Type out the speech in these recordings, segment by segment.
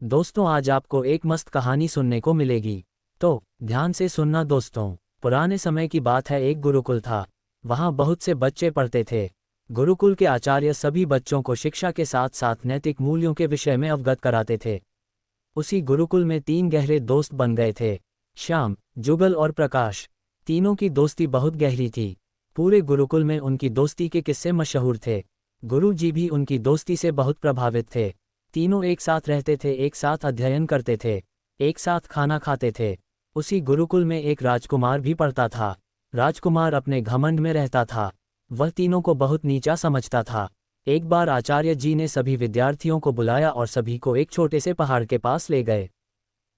दोस्तों, आज आपको एक मस्त कहानी सुनने को मिलेगी। तो ध्यान से सुनना दोस्तों। पुराने समय की बात है, एक गुरुकुल था। वहाँ बहुत से बच्चे पढ़ते थे। गुरुकुल के आचार्य सभी बच्चों को शिक्षा के साथ साथ नैतिक मूल्यों के विषय में अवगत कराते थे। उसी गुरुकुल में तीन गहरे दोस्त बन गए थे, श्याम, जुगल और प्रकाश। तीनों की दोस्ती बहुत गहरी थी। पूरे गुरुकुल में उनकी दोस्ती के किस्से मशहूर थे। गुरु जी भी उनकी दोस्ती से बहुत प्रभावित थे। तीनों एक साथ रहते थे, एक साथ अध्ययन करते थे, एक साथ खाना खाते थे। उसी गुरुकुल में एक राजकुमार भी पढ़ता था। राजकुमार अपने घमंड में रहता था। वह तीनों को बहुत नीचा समझता था। एक बार आचार्य जी ने सभी विद्यार्थियों को बुलाया और सभी को एक छोटे से पहाड़ के पास ले गए।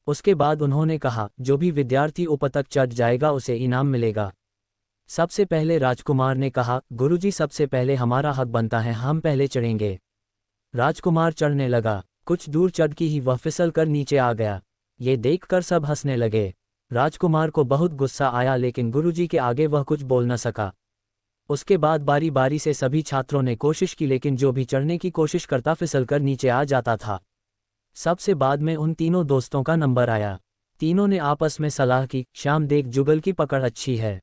उसके बाद उन्होंने कहा, जो भी विद्यार्थी ऊपर तक चढ़ जाएगा उसे इनाम मिलेगा। सबसे पहले राजकुमार ने कहा, गुरुजी सबसे पहले हमारा हक बनता है, हम पहले चढ़ेंगे। राजकुमार चढ़ने लगा। कुछ दूर चढ़ के ही वह फिसल कर नीचे आ गया। ये देखकर सब हंसने लगे। राजकुमार को बहुत गुस्सा आया, लेकिन गुरुजी के आगे वह कुछ बोल न सका। उसके बाद बारी बारी से सभी छात्रों ने कोशिश की, लेकिन जो भी चढ़ने की कोशिश करता फिसलकर नीचे आ जाता था। सबसे बाद में उन तीनों दोस्तों का नंबर आया। तीनों ने आपस में सलाह की, श्याम देख, जुगल की पकड़ अच्छी है,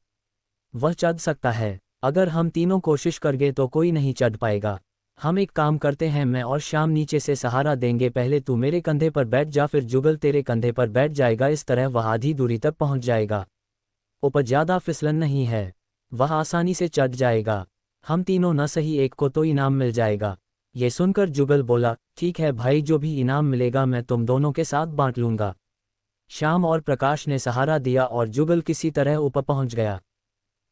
वह चढ़ सकता है। अगर हम तीनों कोशिश करेंगे तो कोई नहीं चढ़ पाएगा। हम एक काम करते हैं, मैं और श्याम नीचे से सहारा देंगे। पहले तू मेरे कंधे पर बैठ जा, फिर जुगल तेरे कंधे पर बैठ जाएगा। इस तरह वह आधी दूरी तक पहुंच जाएगा। ऊपर ज्यादा फिसलन नहीं है, वह आसानी से चढ़ जाएगा। हम तीनों न सही एक को तो इनाम मिल जाएगा। ये सुनकर जुगल बोला, ठीक है भाई, जो भी इनाम मिलेगा मैं तुम दोनों के साथ बांट लूंगा। श्याम और प्रकाश ने सहारा दिया और जुगल किसी तरह ऊपर पहुंच गया।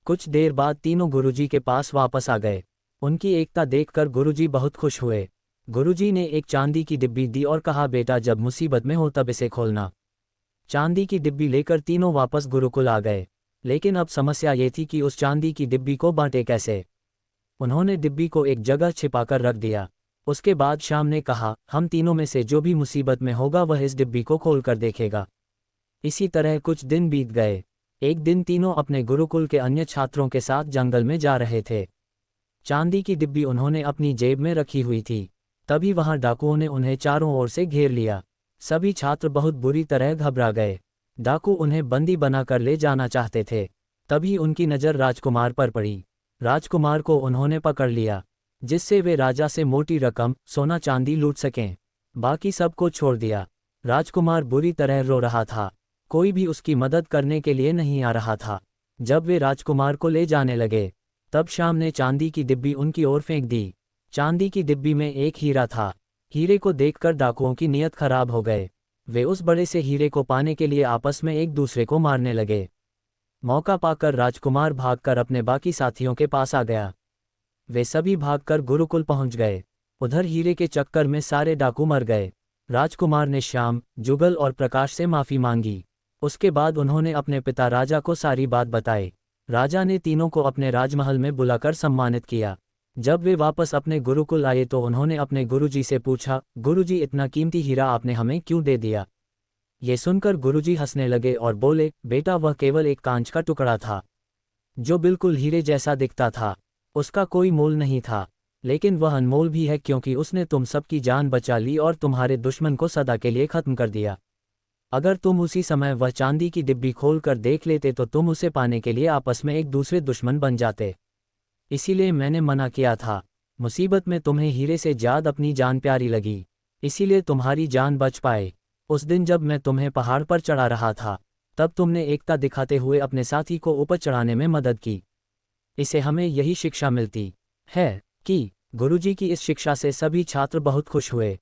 कुछ देर बाद तीनों गुरुजी के पास वापस आ गए। उनकी एकता देखकर गुरुजी बहुत खुश हुए। गुरुजी ने एक चांदी की डिब्बी दी और कहा, बेटा जब मुसीबत में हो तब इसे खोलना। चांदी की डिब्बी लेकर तीनों वापस गुरुकुल आ गए। लेकिन अब समस्या ये थी कि उस चांदी की डिब्बी को बांटे कैसे। उन्होंने डिब्बी को एक जगह छिपाकर रख दिया। उसके बाद श्याम ने कहा, हम तीनों में से जो भी मुसीबत में होगा वह इस डिब्बी को खोलकर देखेगा। इसी तरह कुछ दिन बीत गए। एक दिन तीनों अपने गुरुकुल के अन्य छात्रों के साथ जंगल में जा रहे थे। चांदी की डिब्बी उन्होंने अपनी जेब में रखी हुई थी। तभी वहां डाकुओं ने उन्हें चारों ओर से घेर लिया। सभी छात्र बहुत बुरी तरह घबरा गए। डाकू उन्हें बंदी बनाकर ले जाना चाहते थे। तभी उनकी नज़र राजकुमार पर पड़ी। राजकुमार को उन्होंने पकड़ लिया, जिससे वे राजा से मोटी रकम सोना चांदी लूट सकें। बाकी सबको छोड़ दिया। राजकुमार बुरी तरह रो रहा था। कोई भी उसकी मदद करने के लिए नहीं आ रहा था। जब वे राजकुमार को ले जाने लगे तब श्याम ने चांदी की डिब्बी उनकी ओर फेंक दी। चांदी की डिब्बी में एक हीरा था। हीरे को देखकर डाकुओं की नीयत खराब हो गए। वे उस बड़े से हीरे को पाने के लिए आपस में एक दूसरे को मारने लगे। मौका पाकर राजकुमार भागकर अपने बाकी साथियों के पास आ गया। वे सभी भागकर गुरुकुल पहुंच गए। उधर हीरे के चक्कर में सारे डाकू मर गए। राजकुमार ने श्याम, जुगल और प्रकाश से माफी मांगी। उसके बाद उन्होंने अपने पिता राजा को सारी बात बताई। राजा ने तीनों को अपने राजमहल में बुलाकर सम्मानित किया। जब वे वापस अपने गुरुकुल आए तो उन्होंने अपने गुरुजी से पूछा, गुरुजी इतना कीमती हीरा आपने हमें क्यों दे दिया। ये सुनकर गुरुजी हंसने लगे और बोले, बेटा वह केवल एक कांच का टुकड़ा था, जो बिल्कुल हीरे जैसा दिखता था। उसका कोई मोल नहीं था, लेकिन वह अनमोल भी है क्योंकि उसने तुम सबकी जान बचा ली और तुम्हारे दुश्मन को सदा के लिए खत्म कर दिया। अगर तुम उसी समय वह चांदी की डिब्बी खोलकर देख लेते तो तुम उसे पाने के लिए आपस में एक दूसरे दुश्मन बन जाते। इसीलिए मैंने मना किया था। मुसीबत में तुम्हें हीरे से ज्यादा अपनी जान प्यारी लगी, इसीलिए तुम्हारी जान बच पाए। उस दिन जब मैं तुम्हें पहाड़ पर चढ़ा रहा था तब तुमने एकता दिखाते हुए अपने साथी को ऊपर चढ़ाने में मदद की। इसे हमें यही शिक्षा मिलती है कि गुरुजी की इस शिक्षा से सभी छात्र बहुत खुश हुए।